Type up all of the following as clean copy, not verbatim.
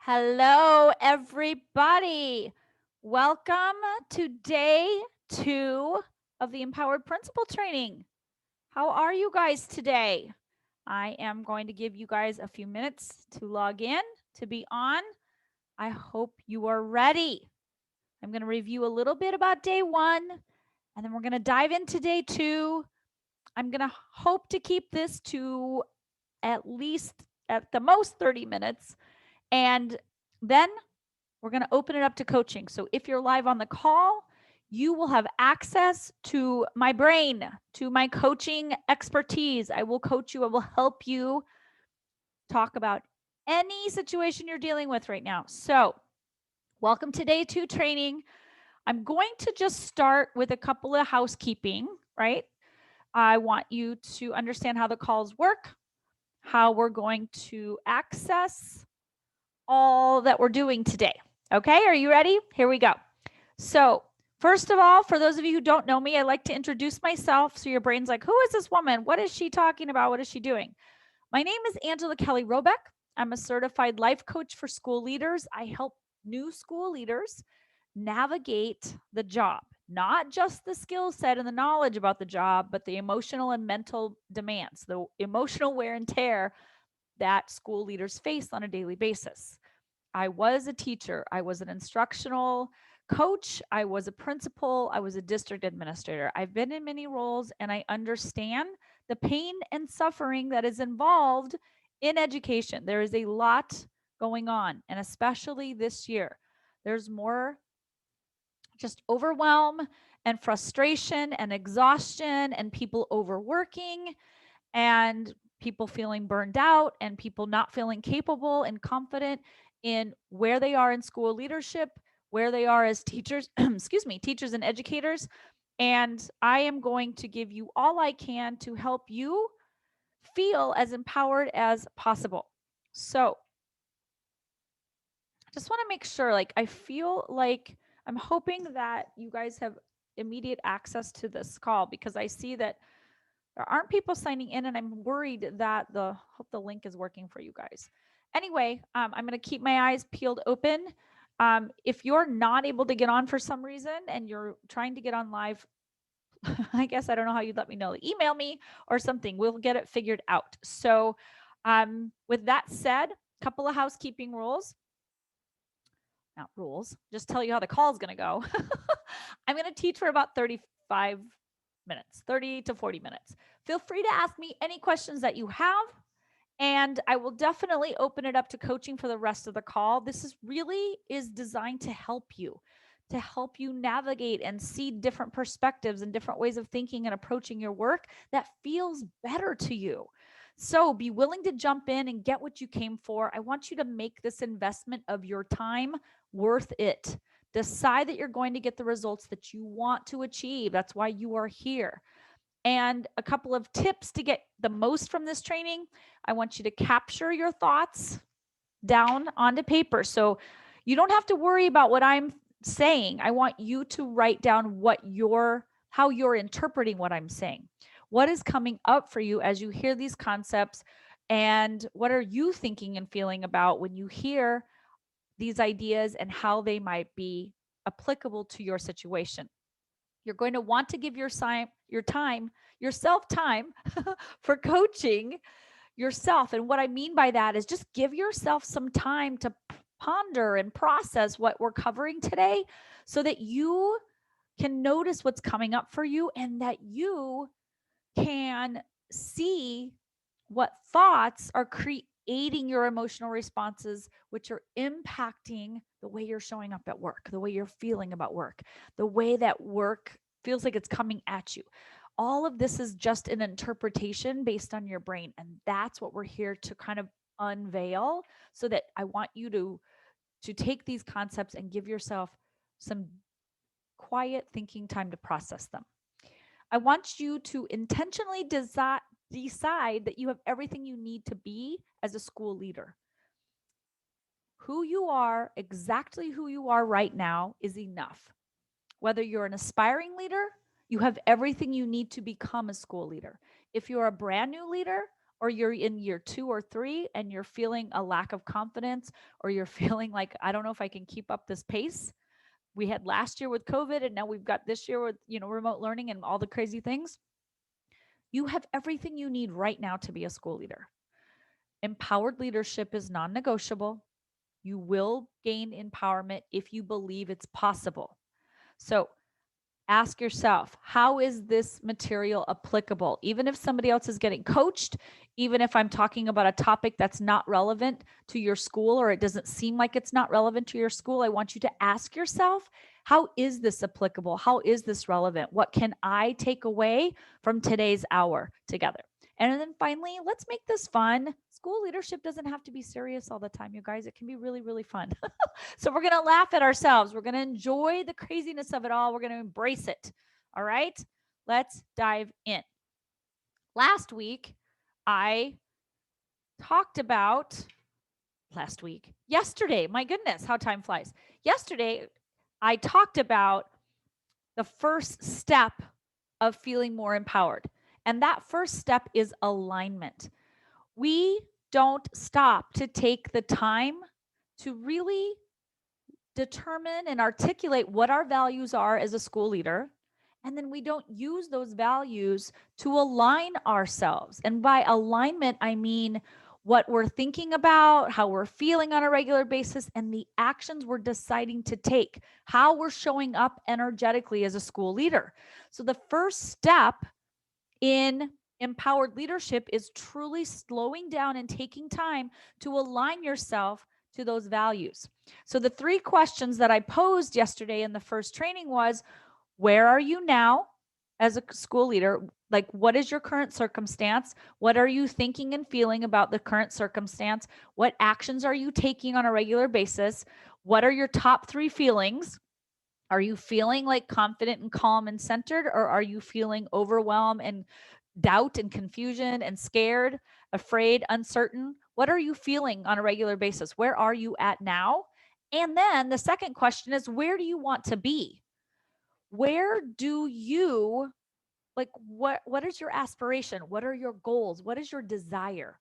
Hello, everybody. Welcome to day 2 of the Empowered Principal Training. How are you guys today? I am going to give you guys a few minutes to log in, to be on. I hope you are ready. I'm going to review a little bit about day 1, and then we're going to dive into day 2. I'm going to hope to keep this to at the most 30 minutes. And then we're going to open it up to coaching. So if you're live on the call, you will have access to my brain, to my coaching expertise. I will coach you. I will help you talk about any situation you're dealing with right now. So, welcome to day 2 training. I'm going to just start with a couple of housekeeping, right? I want you to understand how the calls work, how we're going to access all that we're doing today. Okay, are you ready? Here we go. So, first of all, for those of you who don't know me, I like to introduce myself so your brain's like, who is this woman? What is she talking about? What is she doing? My name is Angela Kelly Robeck. I'm a certified life coach for school leaders. I help new school leaders navigate the job, not just the skill set and the knowledge about the job, but the emotional and mental demands, the emotional wear and tear that school leaders face on a daily basis. I was a teacher, I was an instructional coach, I was a principal, I was a district administrator. I've been in many roles and I understand the pain and suffering that is involved in education. There is a lot going on, and especially this year, there's more just overwhelm and frustration and exhaustion and people overworking and people feeling burned out and people not feeling capable and confident in where they are in school leadership, where they are as teachers, excuse me, teachers and educators. And I am going to give you all I can to help you feel as empowered as possible. So, just want to make sure, like, I feel like I'm hoping that you guys have immediate access to this call because I see that there aren't people signing in and I'm worried that hope the link is working for you guys. Anyway, I'm going to keep my eyes peeled open. If you're not able to get on for some reason and you're trying to get on live, I guess I don't know how you'd let me know. Email me or something. We'll get it figured out. So, with that said, a couple of housekeeping rules. Not rules, just tell you how the call is going to go. I'm going to teach for about 35 minutes, 30 to 40 minutes. Feel free to ask me any questions that you have, and I will definitely open it up to coaching for the rest of the call. This is really designed to help you navigate and see different perspectives and different ways of thinking and approaching your work that feels better to you. So be willing to jump in and get what you came for. I want you to make this investment of your time worth it. Decide that you're going to get the results that you want to achieve. That's why you are here. And a couple of tips to get the most from this training. I want you to capture your thoughts down onto paper. So you don't have to worry about what I'm saying. I want you to write down how you're interpreting what I'm saying. What is coming up for you as you hear these concepts, and what are you thinking and feeling about when you hear these ideas and how they might be applicable to your situation. You're going to want to give yourself time for coaching yourself. And what I mean by that is just give yourself some time to ponder and process what we're covering today so that you can notice what's coming up for you and that you can see what thoughts are creating your emotional responses, which are impacting the way you're showing up at work, the way you're feeling about work, the way that work feels like it's coming at you. All of this is just an interpretation based on your brain. And that's what we're here to kind of unveil, so that I want you to take these concepts and give yourself some quiet thinking time to process them. I want you to intentionally decide that you have everything you need to be as a school leader. Who you are, exactly who you are right now, is enough. Whether you're an aspiring leader, you have everything you need to become a school leader. If you're a brand new leader, or you're in year 2 or 3 and you're feeling a lack of confidence, or you're feeling like, I don't know if I can keep up this pace. We had last year with COVID, and now we've got this year with, remote learning and all the crazy things. You have everything you need right now to be a school leader. Empowered leadership is non-negotiable. You will gain empowerment if you believe it's possible. So ask yourself, how is this material applicable? Even if somebody else is getting coached, even if I'm talking about a topic that's not relevant to your school, or it doesn't seem like it's not relevant to your school, I want you to ask yourself, how is this applicable? How is this relevant? What can I take away from today's hour together? And then finally, let's make this fun. School leadership doesn't have to be serious all the time, you guys. It can be really, really fun. So we're going to laugh at ourselves. We're going to enjoy the craziness of it all. We're going to embrace it. All right, let's dive in. Last week, I talked about yesterday, my goodness, how time flies. Yesterday, I talked about the first step of feeling more empowered. And that first step is alignment. We don't stop to take the time to really determine and articulate what our values are as a school leader. And then we don't use those values to align ourselves. And by alignment, I mean what we're thinking about, how we're feeling on a regular basis, and the actions we're deciding to take, how we're showing up energetically as a school leader. So the first step in empowered leadership is truly slowing down and taking time to align yourself to those values. So the 3 questions that I posed yesterday in the first training was, where are you now as a school leader? Like, what is your current circumstance? What are you thinking and feeling about the current circumstance? What actions are you taking on a regular basis? What are your top 3 feelings? Are you feeling like confident and calm and centered, or are you feeling overwhelmed and doubt and confusion and scared, afraid, uncertain? What are you feeling on a regular basis? Where are you at now? And then the second question is, where do you want to be? Where do you, like, what is your aspiration? What are your goals? What is your desire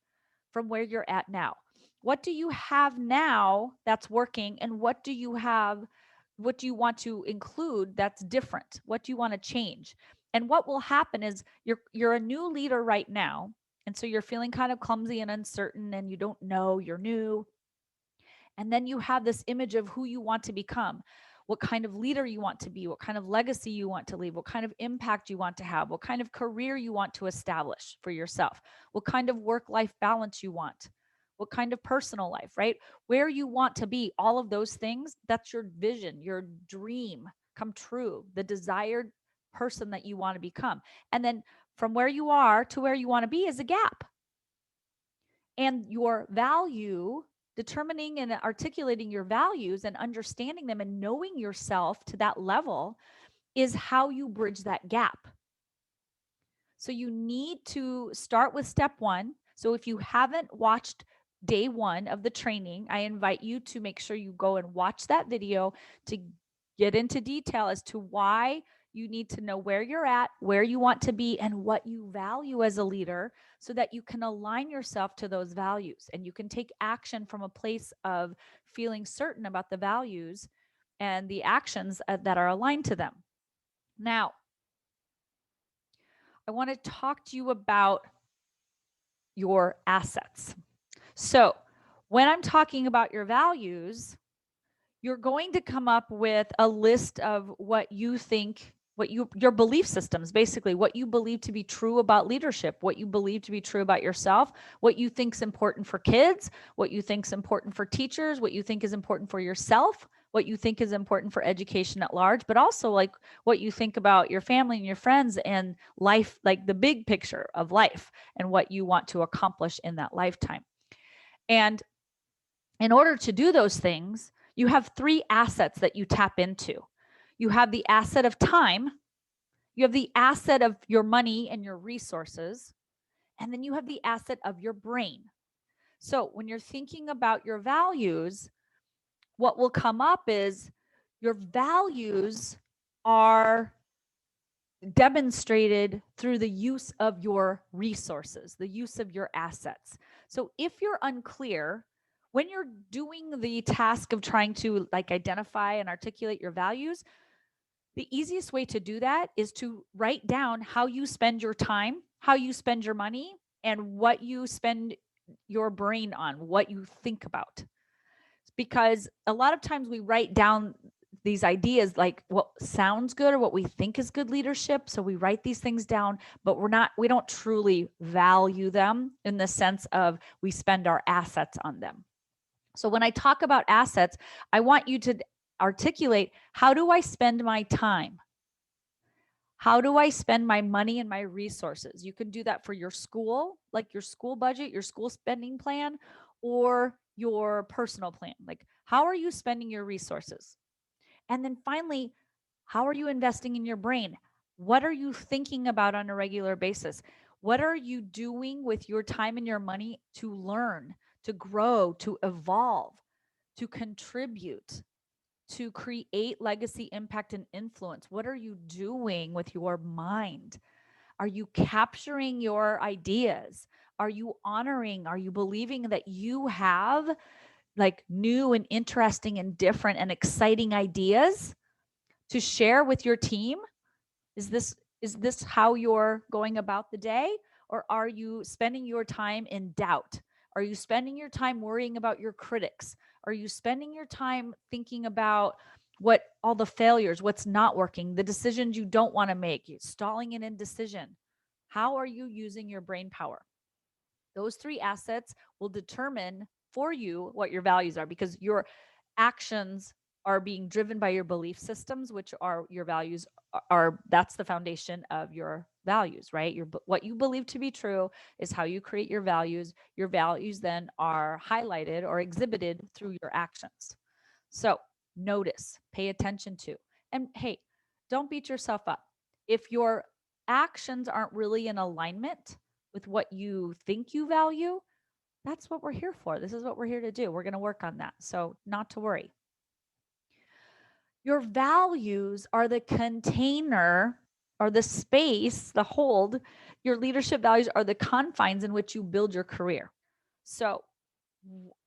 from where you're at now? What do you have now that's working, and what do you want to include that's different? What do you want to change? And what will happen is you're a new leader right now, and so you're feeling kind of clumsy and uncertain, and you don't know, you're new. And then you have this image of who you want to become, what kind of leader you want to be, what kind of legacy you want to leave, what kind of impact you want to have, what kind of career you want to establish for yourself, what kind of work-life balance you want, what kind of personal life, right? Where you want to be, all of those things, that's your vision, your dream come true, the desired person that you want to become. And then from where you are to where you want to be is a gap. And your value, determining and articulating your values and understanding them and knowing yourself to that level, is how you bridge that gap. So you need to start with step 1. So if you haven't watched day 1 of the training, I invite you to make sure you go and watch that video to get into detail as to why you need to know where you're at, where you want to be, and what you value as a leader, so that you can align yourself to those values and you can take action from a place of feeling certain about the values and the actions that are aligned to them. Now, I want to talk to you about your assets. So, when I'm talking about your values, you're going to come up with a list of what you think, your belief systems, basically what you believe to be true about leadership, what you believe to be true about yourself, what you think is important for kids, what you think is important for teachers, what you think is important for yourself, what you think is important for education at large, but also like what you think about your family and your friends and life, like the big picture of life and what you want to accomplish in that lifetime. And in order to do those things, you have 3 assets that you tap into. You have the asset of time, you have the asset of your money and your resources, and then you have the asset of your brain. So when you're thinking about your values, what will come up is your values are demonstrated through the use of your resources, the use of your assets. So if you're unclear, when you're doing the task of trying to like identify and articulate your values, the easiest way to do that is to write down how you spend your time, how you spend your money, and what you spend your brain on, what you think about. Because a lot of times we write down these ideas like what sounds good or what we think is good leadership. So we write these things down, but we don't truly value them in the sense of we spend our assets on them. So when I talk about assets, I want you to articulate, how do I spend my time? How do I spend my money and my resources? You can do that for your school, like your school budget, your school spending plan, or your personal plan. Like, how are you spending your resources? And then finally, how are you investing in your brain? What are you thinking about on a regular basis? What are you doing with your time and your money to learn, to grow, to evolve, to contribute, to create legacy, impact, and influence? What are you doing with your mind? Are you capturing your ideas? Are you honoring? Are you believing that you have like new and interesting and different and exciting ideas to share with your team? Is this how you're going about the day? Or are you spending your time in doubt? Are you spending your time worrying about your critics? Are you spending your time thinking about what all the failures, what's not working, the decisions you don't want to make, stalling in indecision? How are you using your brain power? Those three assets will determine for you what your values are, because your actions are being driven by your belief systems, which are your values. That's the foundation of your values, right? What you believe to be true is how you create your values. Your values then are highlighted or exhibited through your actions. So notice, pay attention to, and hey, don't beat yourself up if your actions aren't really in alignment with what you think you value. That's what we're here for. This is what we're here to do. We're going to work on that. So, not to worry. Your values are the container or the space, the hold. Your leadership values are the confines in which you build your career. So,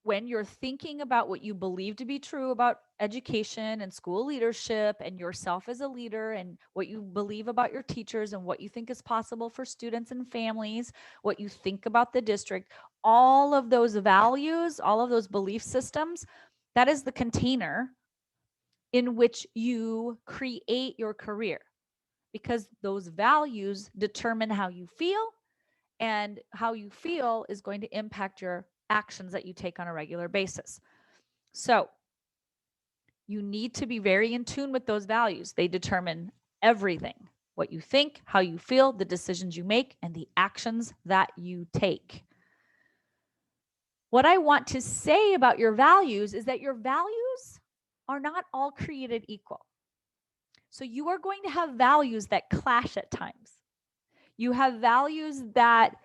when you're thinking about what you believe to be true about education and school leadership and yourself as a leader, and what you believe about your teachers and what you think is possible for students and families, what you think about the district, all of those values, all of those belief systems, that is the container in which you create your career, because those values determine how you feel, and how you feel is going to impact your actions that you take on a regular basis. So you need to be very in tune with those values. They determine everything: what you think, how you feel, the decisions you make, and the actions that you take. What I want to say about your values is that your values are not all created equal. So you are going to have values that clash at times. You have values that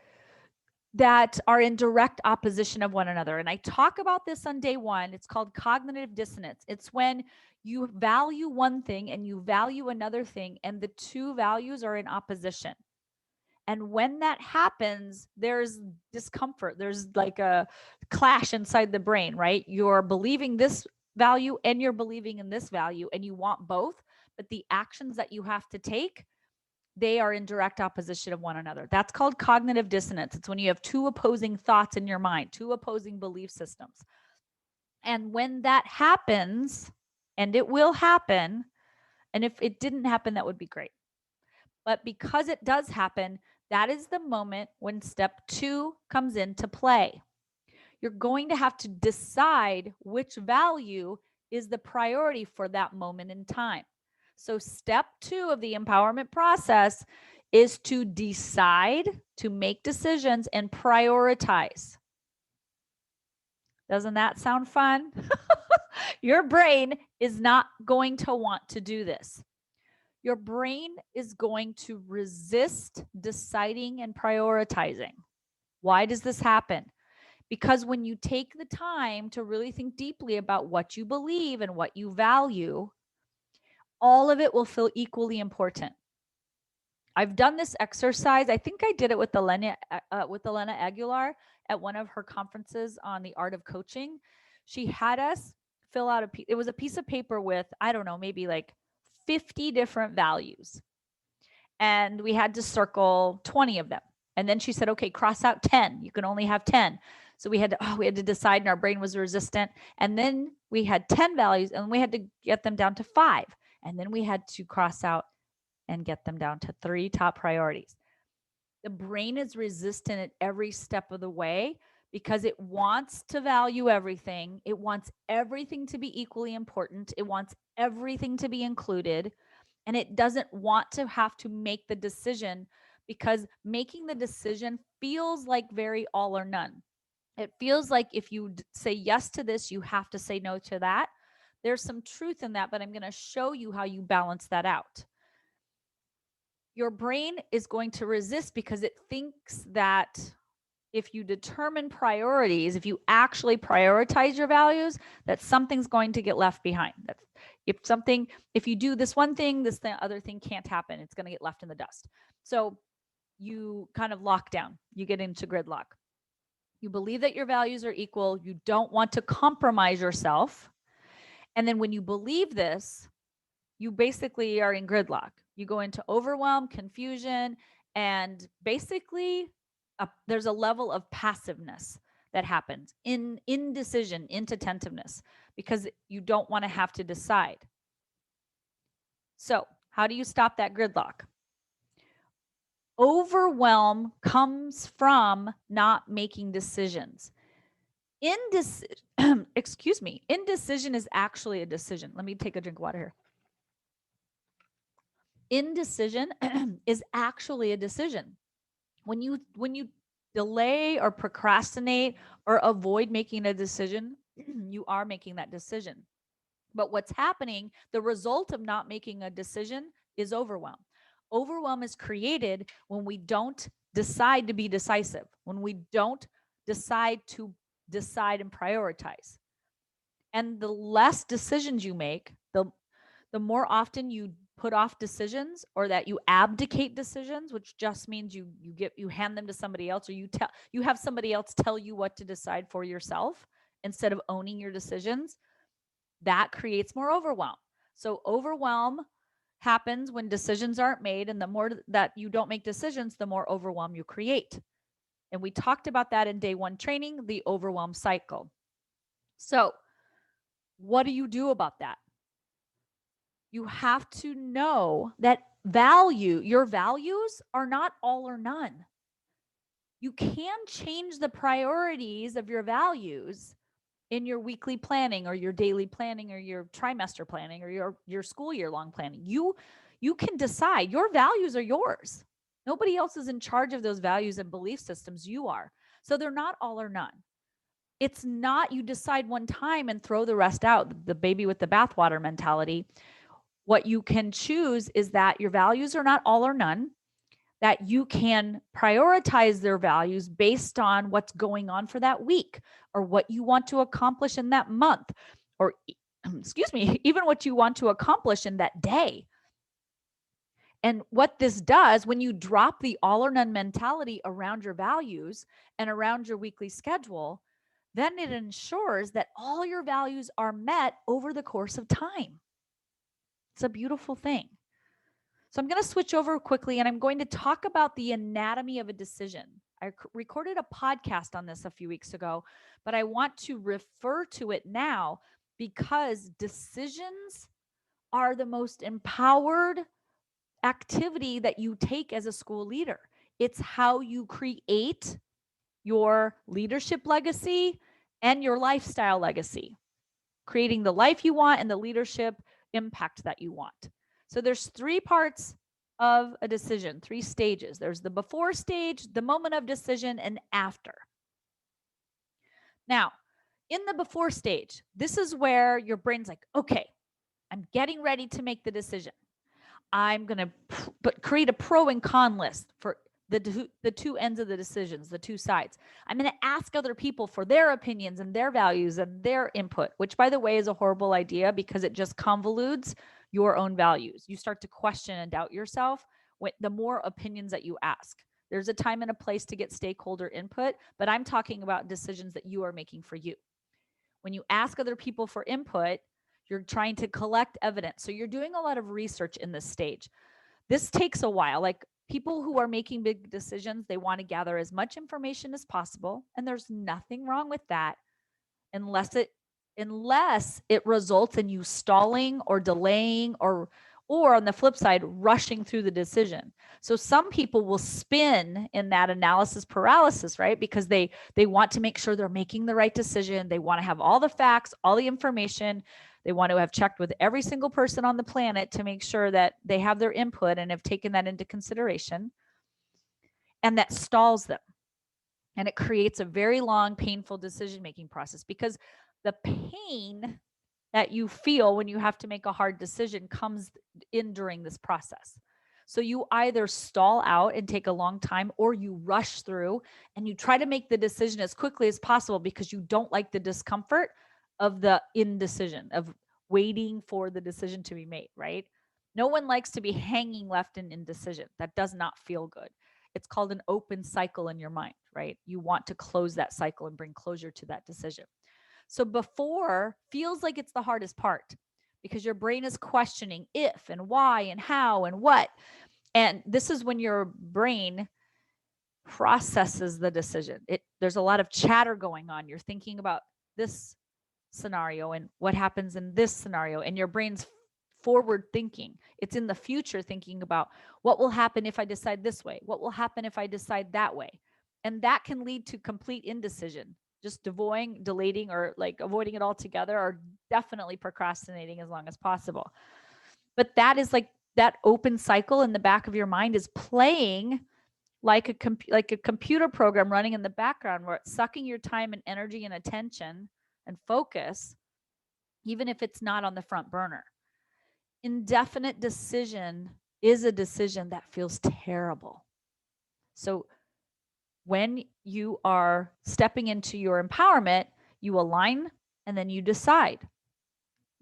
are in direct opposition of one another. And I talk about this on day one. It's called cognitive dissonance. It's when you value one thing and you value another thing, and the two values are in opposition. And when that happens, there's discomfort. There's like a clash inside the brain, right? You're believing this value and you're believing in this value, and you want both, but the actions that you have to take, they are in direct opposition of one another. That's called cognitive dissonance. It's when you have two opposing thoughts in your mind, two opposing belief systems. And when that happens, and it will happen, and if it didn't happen, that would be great. But because it does happen, that is the moment when step 2 comes into play. You're going to have to decide which value is the priority for that moment in time. So step 2 of the empowerment process is to decide, to make decisions, and prioritize. Doesn't that sound fun? Your brain is not going to want to do this. Your brain is going to resist deciding and prioritizing. Why does this happen? Because when you take the time to really think deeply about what you believe and what you value, all of it will feel equally important. I've done this exercise. I think I did it with Elena Aguilar at one of her conferences on the art of coaching. She had us fill out it was a piece of paper with, I don't know, maybe like 50 different values. And we had to circle 20 of them. And then she said, okay, cross out 10. You can only have 10. So we had to decide, and our brain was resistant. And then we had 10 values, and we had to get them down to 5. And then we had to cross out and get them down to 3 top priorities. The brain is resistant at every step of the way because it wants to value everything. It wants everything to be equally important. It wants everything to be included. And it doesn't want to have to make the decision, because making the decision feels like very all or none. It feels like if you say yes to this, you have to say no to that. There's some truth in that, but I'm going to show you how you balance that out. Your brain is going to resist because it thinks that if you determine priorities, if you actually prioritize your values, that something's going to get left behind. That if you do this one thing, this other thing can't happen. It's going to get left in the dust. So you kind of lock down. You get into gridlock. You believe that your values are equal. You don't want to compromise yourself. And then when you believe this, you basically are in gridlock. You go into overwhelm, confusion, and basically there's a level of passiveness that happens, indecision, intentativeness, because you don't want to have to decide. So how do you stop that gridlock? Overwhelm comes from not making decisions. Indecision is actually a decision. Let me take a drink of water here. Indecision is actually a decision. When you delay or procrastinate or avoid making a decision, you are making that decision. But what's happening, the result of not making a decision is overwhelm. Overwhelm is created when we don't decide to be decisive, when we don't decide to decide and prioritize. And the less decisions you make, the more often you put off decisions, or that you abdicate decisions, which just means you hand them to somebody else, or you have somebody else tell you what to decide for yourself instead of owning your decisions. That creates more overwhelm. So overwhelm happens when decisions aren't made, and the more that you don't make decisions, the more overwhelm you create. And we talked about that in day 1 training, the overwhelm cycle. So what do you do about that? You have to know that your values are not all or none. You can change the priorities of your values in your weekly planning, or your daily planning, or your trimester planning, or your school year long planning. You can decide. Your values are yours. Nobody else is in charge of those values and belief systems. You are. So they're not all or none. It's not you decide one time and throw the rest out, the baby with the bathwater mentality. What you can choose is that your values are not all or none, that you can prioritize their values based on what's going on for that week, or what you want to accomplish in that month, or even what you want to accomplish in that day. And what this does, when you drop the all or none mentality around your values and around your weekly schedule, then it ensures that all your values are met over the course of time. It's a beautiful thing. So I'm going to switch over quickly, and I'm going to talk about the anatomy of a decision. I recorded a podcast on this a few weeks ago, but I want to refer to it now because decisions are the most empowered activity that you take as a school leader. It's how you create your leadership legacy and your lifestyle legacy, creating the life you want and the leadership impact that you want. So there's 3 parts of a decision, 3 stages. There's the before stage, the moment of decision, and after. Now, in the before stage, this is where your brain's like, okay, I'm getting ready to make the decision. I'm going to create a pro and con list for the 2 ends of the decisions, the 2 sides. I'm going to ask other people for their opinions and their values and their input, which, by the way, is a horrible idea because it just convolutes your own values. You start to question and doubt yourself the more opinions that you ask. There's a time and a place to get stakeholder input, but I'm talking about decisions that you are making for you. When you ask other people for input, you're trying to collect evidence. So you're doing a lot of research in this stage. This takes a while. Like people who are making big decisions, they want to gather as much information as possible. And there's nothing wrong with that unless it results in you stalling or delaying or on the flip side, rushing through the decision. So some people will spin in that analysis paralysis, right? Because they want to make sure they're making the right decision. They want to have all the facts, all the information. They want to have checked with every single person on the planet to make sure that they have their input and have taken that into consideration. And that stalls them. And it creates a very long, painful decision-making process, because the pain that you feel when you have to make a hard decision comes in during this process. So you either stall out and take a long time, or you rush through and you try to make the decision as quickly as possible because you don't like the discomfort of the indecision, of waiting for the decision to be made, right? No one likes to be hanging left in indecision. That does not feel good. It's called an open cycle in your mind, right? You want to close that cycle and bring closure to that decision. So before feels like it's the hardest part, because your brain is questioning if and why and how and what. And this is when your brain processes the decision. There's a lot of chatter going on. You're thinking about this scenario and what happens in this scenario, and your brain's forward thinking. It's in the future, thinking about what will happen if I decide this way, what will happen if I decide that way. And that can lead to complete indecision, just delaying, or like avoiding it altogether, or definitely procrastinating as long as possible. But that is like that open cycle in the back of your mind is playing like a computer program running in the background, where it's sucking your time and energy and attention and focus, even if it's not on the front burner. Indefinite decision is a decision that feels terrible. So when you are stepping into your empowerment, you align and then you decide.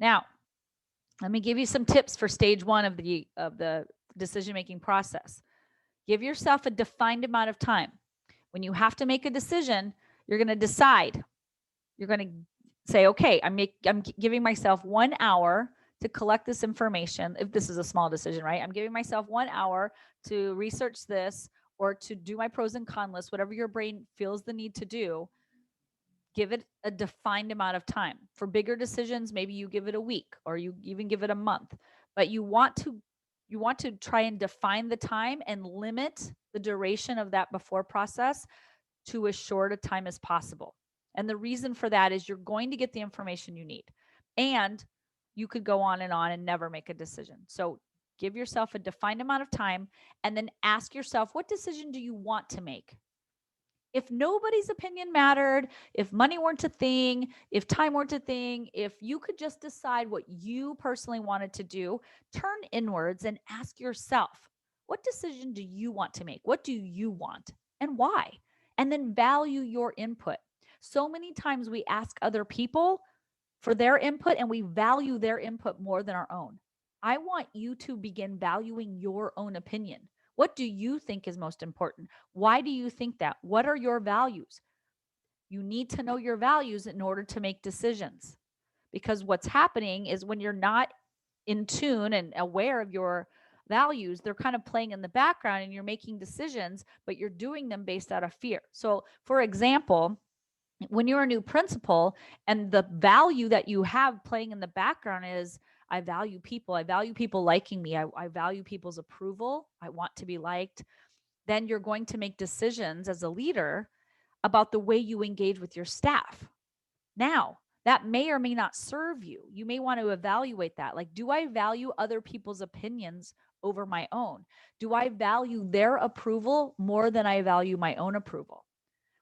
Now, let me give you some tips for stage 1 of the decision-making process. Give yourself a defined amount of time. When you have to make a decision, you're going to decide. You're going to say, okay, I'm giving myself 1 hour to collect this information. If this is a small decision, right? I'm giving myself 1 hour to research this, or to do my pros and cons list, whatever your brain feels the need to do. Give it a defined amount of time. For bigger decisions, maybe you give it a week, or you even give it a month. But you want to try and define the time and limit the duration of that before process to as short a time as possible. And the reason for that is you're going to get the information you need. And you could go on and never make a decision. So give yourself a defined amount of time, and then ask yourself, what decision do you want to make? If nobody's opinion mattered, if money weren't a thing, if time weren't a thing, if you could just decide what you personally wanted to do, turn inwards and ask yourself, what decision do you want to make? What do you want and why? And then value your input. So many times we ask other people for their input and we value their input more than our own. I want you to begin valuing your own opinion. What do you think is most important? Why do you think that? What are your values? You need to know your values in order to make decisions. Because what's happening is when you're not in tune and aware of your values, they're kind of playing in the background and you're making decisions, but you're doing them based out of fear. So, for example, when you're a new principal and the value that you have playing in the background is, I value people liking me, I value people's approval, I want to be liked, then you're going to make decisions as a leader about the way you engage with your staff. Now, that may or may not serve you. You may want to evaluate that. Like, do I value other people's opinions over my own? Do I value their approval more than I value my own approval?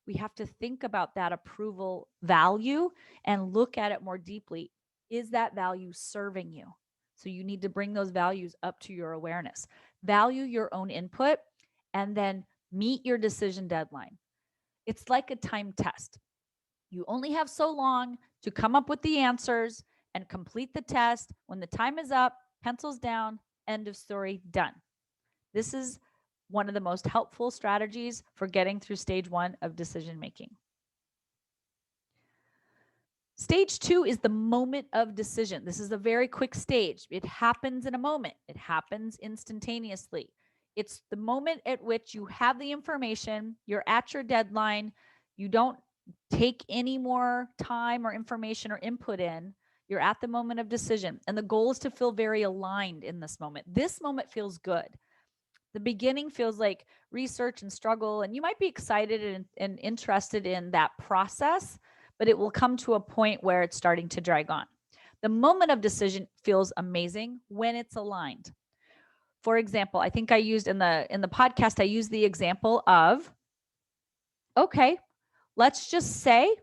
We have to think about that approval value and look at it more deeply. Is that value serving you? So you need to bring those values up to your awareness. Value your own input and then meet your decision deadline. It's like a time test. You only have so long to come up with the answers and complete the test. When the time is up, pencils down, end of story, done. This is one of the most helpful strategies for getting through stage 1 of decision making. Stage 2 is the moment of decision. This is a very quick stage. It happens in a moment. It happens instantaneously. It's the moment at which you have the information, you're at your deadline, you don't take any more time or information or input in. You're at the moment of decision. And the goal is to feel very aligned in this moment. This moment feels good. The beginning feels like research and struggle, and you might be excited and interested in that process, but it will come to a point where it's starting to drag on. The moment of decision feels amazing when it's aligned. For example, I think I used in the podcast, I used the example of, okay, let's just say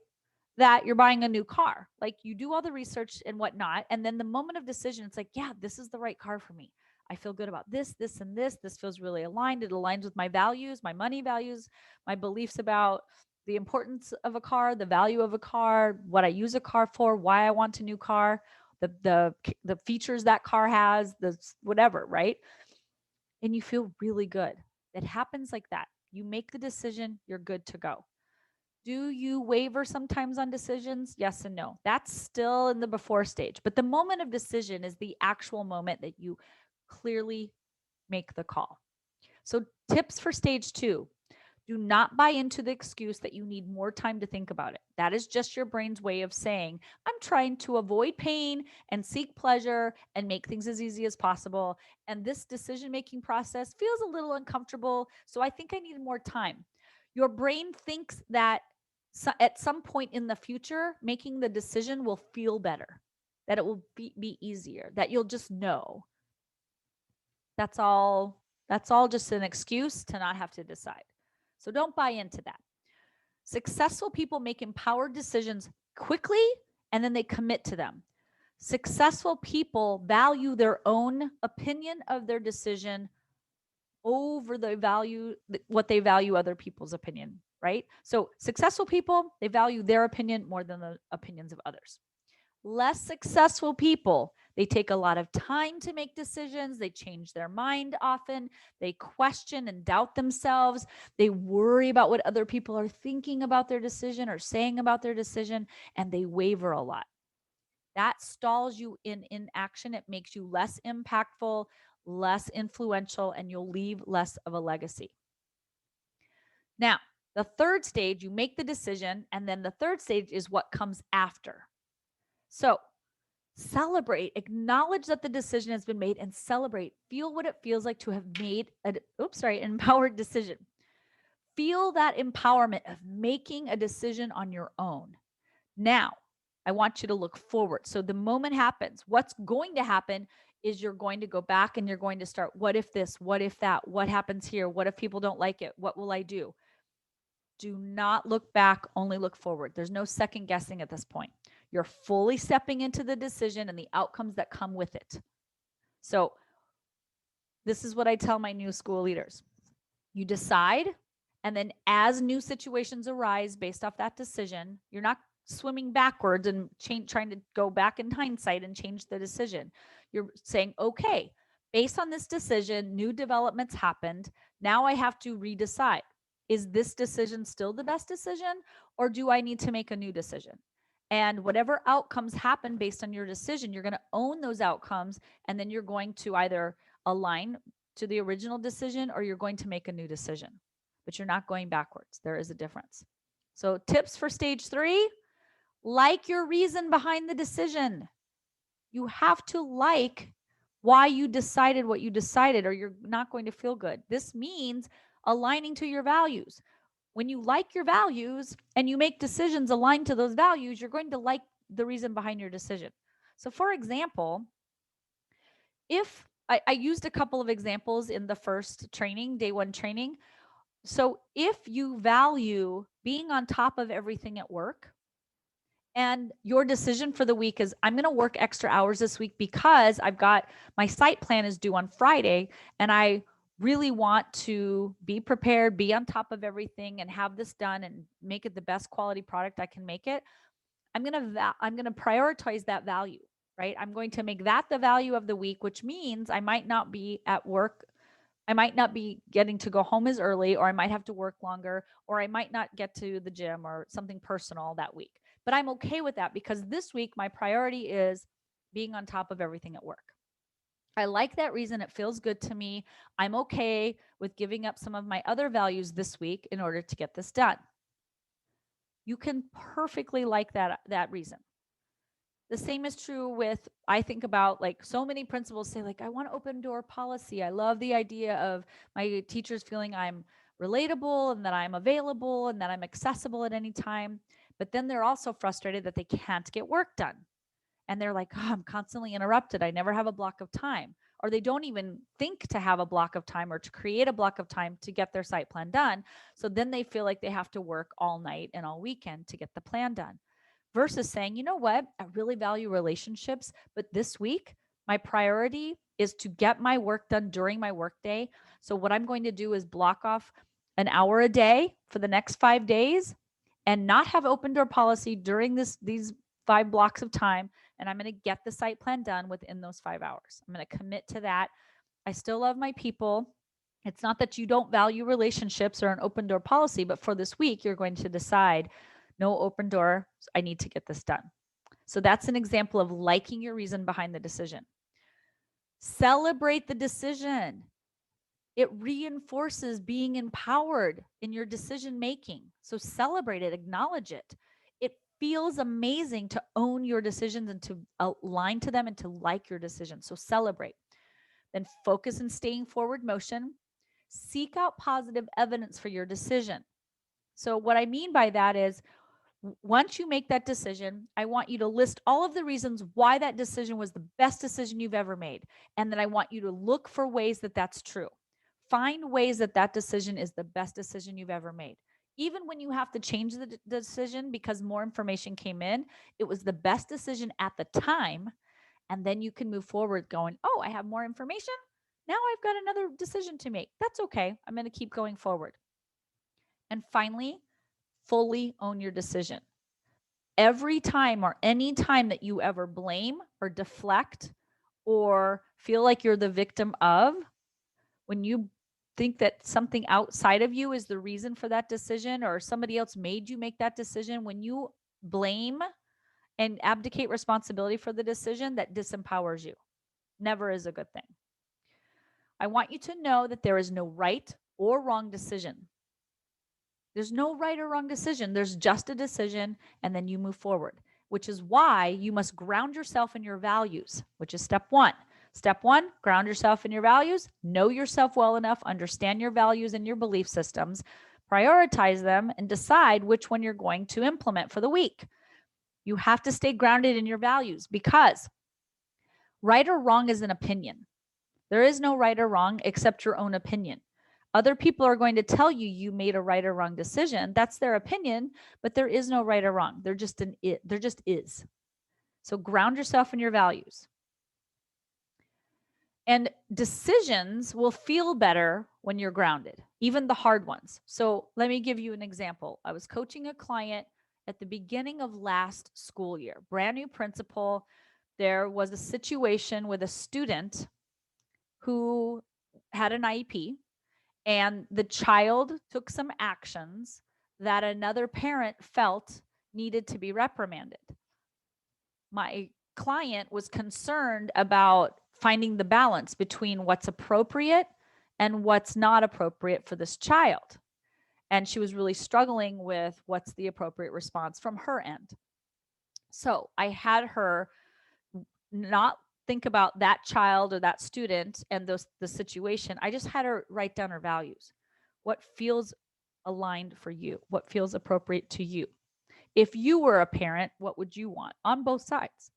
that you're buying a new car. Like, you do all the research and whatnot, and then the moment of decision, it's like, yeah, this is the right car for me. I feel good about this, this, and this. This feels really aligned. It aligns with my values, my money values, my beliefs about the importance of a car, the value of a car, what I use a car for, why I want a new car, the features that car has, the whatever, right? And you feel really good. It happens like that. You make the decision, you're good to go. Do you waver sometimes on decisions? Yes and no. That's still in the before stage. But the moment of decision is the actual moment that you clearly make the call. So, tips for stage 2: do not buy into the excuse that you need more time to think about it. That is just your brain's way of saying, I'm trying to avoid pain and seek pleasure and make things as easy as possible. And this decision making process feels a little uncomfortable. So, I think I need more time. Your brain thinks that at some point in the future, making the decision will feel better, that it will be easier, that you'll just know. That's all just an excuse to not have to decide. So don't buy into that. Successful people make empowered decisions quickly and then they commit to them. Successful people value their own opinion of their decision over what they value other people's opinion, right? So successful people, they value their opinion more than the opinions of others. Less successful people, they take a lot of time to make decisions. They change their mind often. They question and doubt themselves. They worry about what other people are thinking about their decision or saying about their decision, and they waver a lot. That stalls you in inaction. It makes you less impactful, less influential, and you'll leave less of a legacy. Now, the third stage, you make the decision, and then the third stage is what comes after. So, celebrate, acknowledge that the decision has been made, and celebrate. Feel what it feels like to have made an empowered decision. Feel that empowerment of making a decision on your own. Now, I want you to look forward. So the moment happens, what's going to happen is you're going to go back and you're going to start, what if this, what if that, what happens here, what if people don't like it, what will I do? Do not look back, only look forward. There's no second guessing at this point. You're fully stepping into the decision and the outcomes that come with it. So this is what I tell my new school leaders. You decide, and then as new situations arise based off that decision, you're not swimming backwards and trying to go back in hindsight and change the decision. You're saying, okay, based on this decision, new developments happened. Now I have to redecide. Is this decision still the best decision, or do I need to make a new decision? And whatever outcomes happen based on your decision, you're going to own those outcomes, and then you're going to either align to the original decision or you're going to make a new decision. But you're not going backwards. There is a difference. So tips for stage 3: like your reason behind the decision. You have to like why you decided what you decided, or you're not going to feel good. This means aligning to your values. When you like your values and you make decisions aligned to those values, you're going to like the reason behind your decision. So for example, if I used a couple of examples in the first training, day 1 training. So if you value being on top of everything at work, and your decision for the week is, I'm going to work extra hours this week because I've got my site plan is due on Friday, and I really want to be prepared, be on top of everything, and have this done and make it the best quality product I can make it. I'm going to prioritize that value, right? I'm going to make that the value of the week, which means I might not be at work I might not be getting to go home as early, or I might have to work longer, or I might not get to the gym or something personal that week. But I'm okay with that because this week my priority is being on top of everything at work. I like that reason. It feels good to me. I'm okay with giving up some of my other values this week in order to get this done. You can perfectly like that reason. The same is true with, I think about, like, so many principals say, like, I want open door policy. I love the idea of my teachers feeling I'm relatable and that I'm available and that I'm accessible at any time. But then they're also frustrated that they can't get work done. And they're like, oh, I'm constantly interrupted. I never have a block of time. Or they don't even think to have a block of time or to create a block of time to get their site plan done. So then they feel like they have to work all night and all weekend to get the plan done, versus saying, you know what, I really value relationships, but this week, my priority is to get my work done during my workday. So what I'm going to do is block off an hour a day for the next 5 days and not have open door policy during these 5 blocks of time, and I'm going to get the site plan done within those 5 hours. I'm going to commit to that. I still love my people. It's not that you don't value relationships or an open door policy, but for this week, you're going to decide no open door. I need to get this done. So that's an example of liking your reason behind the decision. Celebrate the decision. It reinforces being empowered in your decision making. So celebrate it, acknowledge it. It feels amazing to own your decisions and to align to them and to like your decisions. So celebrate. Then focus in staying forward motion. Seek out positive evidence for your decision. So what I mean by that is, once you make that decision, I want you to list all of the reasons why that decision was the best decision you've ever made. And then I want you to look for ways that that's true. Find ways that that decision is the best decision you've ever made. Even when you have to change the decision because more information came in, it was the best decision at the time. And then you can move forward going, oh, I have more information. Now I've got another decision to make. That's okay. I'm going to keep going forward. And finally, fully own your decision. Every time or any time that you ever blame or deflect or feel like you're the victim of, when you think that something outside of you is the reason for that decision or somebody else made you make that decision, when you blame and abdicate responsibility for the decision, that disempowers you. Never is a good thing. I want you to know that there is no right or wrong decision. There's no right or wrong decision. There's just a decision, and then you move forward, which is why you must ground yourself in your values, which is step one. Step one, ground yourself in your values, know yourself well enough, understand your values and your belief systems, prioritize them, and decide which one you're going to implement for the week. You have to stay grounded in your values because right or wrong is an opinion. There is no right or wrong except your own opinion. Other people are going to tell you you made a right or wrong decision. That's their opinion, but there is no right or wrong. There just is. So ground yourself in your values. And decisions will feel better when you're grounded, even the hard ones. So let me give you an example. I was coaching a client at the beginning of last school year, brand new principal. There was a situation with a student who had an IEP, and the child took some actions that another parent felt needed to be reprimanded. My client was concerned about finding the balance between what's appropriate and what's not appropriate for this child. And she was really struggling with what's the appropriate response from her end. So I had her not think about that child or that student and the situation. I just had her write down her values. What feels aligned for you? What feels appropriate to you? If you were a parent, what would you want on both sides?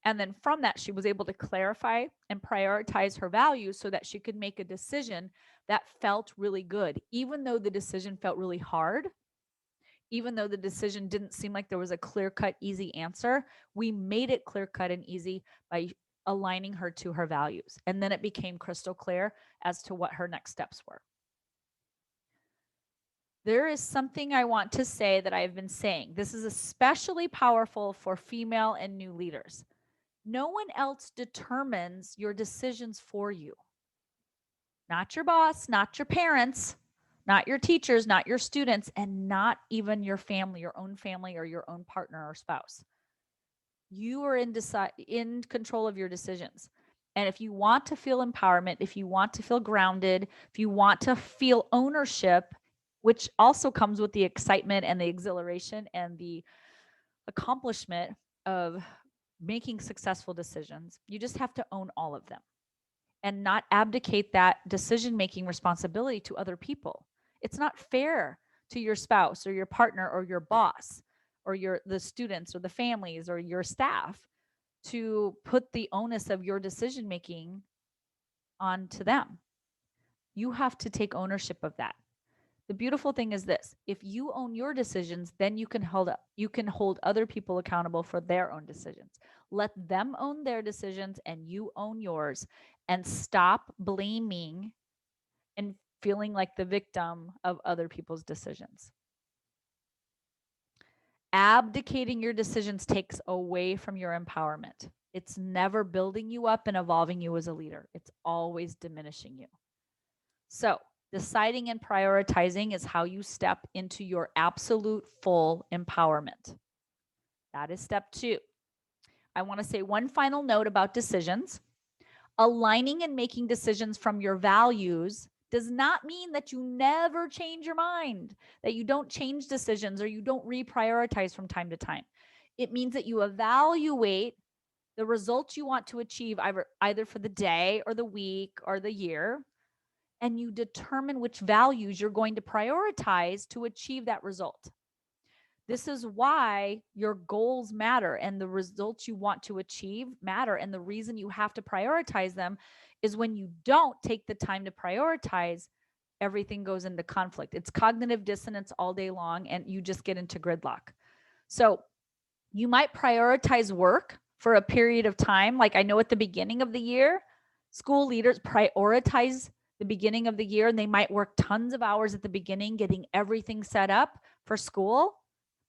And then from that, she was able to clarify and prioritize her values so that she could make a decision that felt really good, even though the decision felt really hard. Even though the decision didn't seem like there was a clear-cut, easy answer, we made it clear-cut and easy by aligning her to her values. And then it became crystal clear as to what her next steps were. There is something I want to say that I've been saying. This is especially powerful for female and new leaders. No one else determines your decisions for you. not your boss, not your parents, not your teachers, not your students, and not even your family, your own family or your own partner or spouse. You are in control of your decisions. And if you want to feel empowerment, if you want to feel grounded, if you want to feel ownership, which also comes with the excitement and the exhilaration and the accomplishment of making successful decisions, you just have to own all of them and not abdicate that decision-making responsibility to other people. It's not fair to your spouse or your partner or your boss or the students or the families or your staff to put the onus of your decision-making onto them. You have to take ownership of that. The beautiful thing is this: if you own your decisions, then you can hold other people accountable for their own decisions. Let them own their decisions and you own yours, and stop blaming and feeling like the victim of other people's decisions. Abdicating your decisions takes away from your empowerment. It's never building you up and evolving you as a leader. It's always diminishing you. So, deciding and prioritizing is how you step into your absolute full empowerment. That is step 2. I want to say one final note about decisions. Aligning and making decisions from your values does not mean that you never change your mind, that you don't change decisions or you don't reprioritize from time to time. It means that you evaluate the results you want to achieve either for the day or the week or the year, and you determine which values you're going to prioritize to achieve that result. This is why your goals matter and the results you want to achieve matter. And the reason you have to prioritize them is when you don't take the time to prioritize, everything goes into conflict. It's cognitive dissonance all day long, and you just get into gridlock. So you might prioritize work for a period of time. Like, I know at the beginning of the year, school leaders prioritize the beginning of the year, and they might work tons of hours at the beginning getting everything set up for school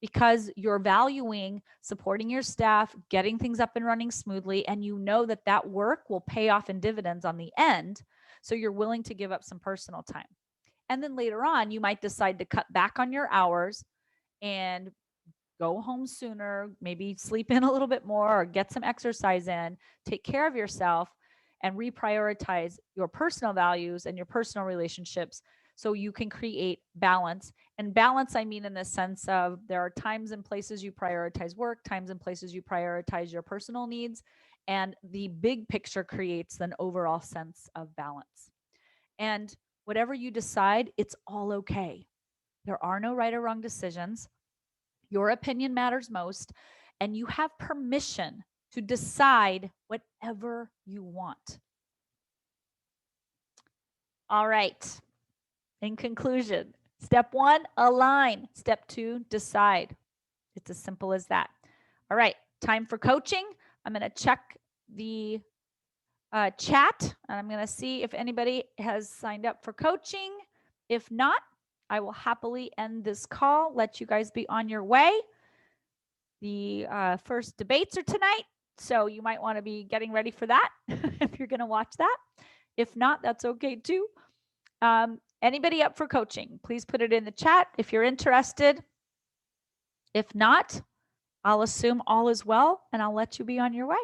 because you're valuing supporting your staff, getting things up and running smoothly, and you know that that work will pay off in dividends on the end. So you're willing to give up some personal time. And then later on, you might decide to cut back on your hours and go home sooner, maybe sleep in a little bit more or get some exercise in, take care of yourself, and reprioritize your personal values and your personal relationships so you can create balance. And balance, I mean in the sense of there are times and places you prioritize work, times and places you prioritize your personal needs, and the big picture creates an overall sense of balance. And whatever you decide, it's all okay. There are no right or wrong decisions. Your opinion matters most, and you have permission to decide whatever you want. All right. In conclusion, step 1, align. Step 2, decide. It's as simple as that. All right. Time for coaching. I'm going to check the chat, and I'm going to see if anybody has signed up for coaching. If not, I will happily end this call, let you guys be on your way. The first debates are tonight, so you might want to be getting ready for that if you're going to watch that. If not, that's okay too. Anybody up for coaching, please put it in the chat if you're interested. If not, I'll assume all is well and I'll let you be on your way.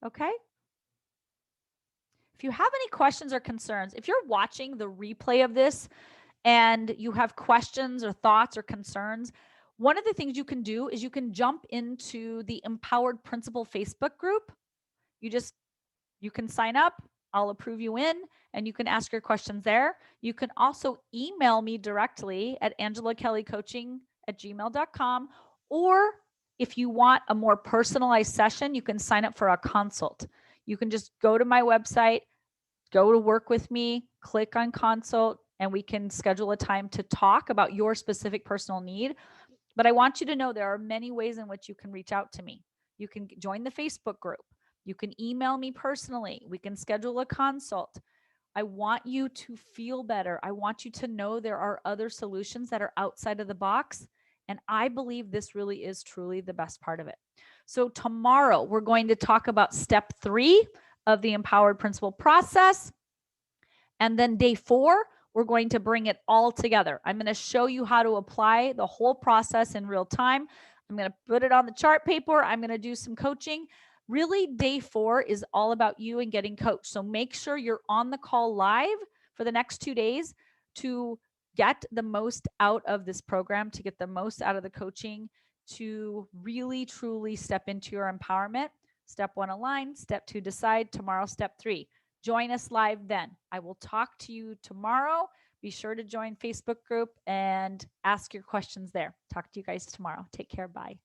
Okay? If you have any questions or concerns, if you're watching the replay of this and you have questions or thoughts or concerns, one of the things you can do is you can jump into the Empowered Principal Facebook group. You can sign up. I'll approve you in, and you can ask your questions there. You can also email me directly at angelakellycoaching@gmail.com, or if you want a more personalized session, you can sign up for a consult. You can just go to my website, go to work with me, click on consult, and we can schedule a time to talk about your specific personal need. But I want you to know there are many ways in which you can reach out to me. You can join the Facebook group. You can email me personally. We can schedule a consult. I want you to feel better. I want you to know there are other solutions that are outside of the box. And I believe this really is truly the best part of it. So tomorrow we're going to talk about step 3 of the Empowered Principal process. And then day 4, we're going to bring it all together. I'm going to show you how to apply the whole process in real time. I'm going to put it on the chart paper. I'm going to do some coaching. Really, day 4 is all about you and getting coached. So make sure you're on the call live for the next 2 days to get the most out of this program, to get the most out of the coaching, to really, truly step into your empowerment. Step 1, align. Step 2, decide. Tomorrow, step 3. Join us live then. I will talk to you tomorrow. Be sure to join Facebook group and ask your questions there. Talk to you guys tomorrow. Take care. Bye.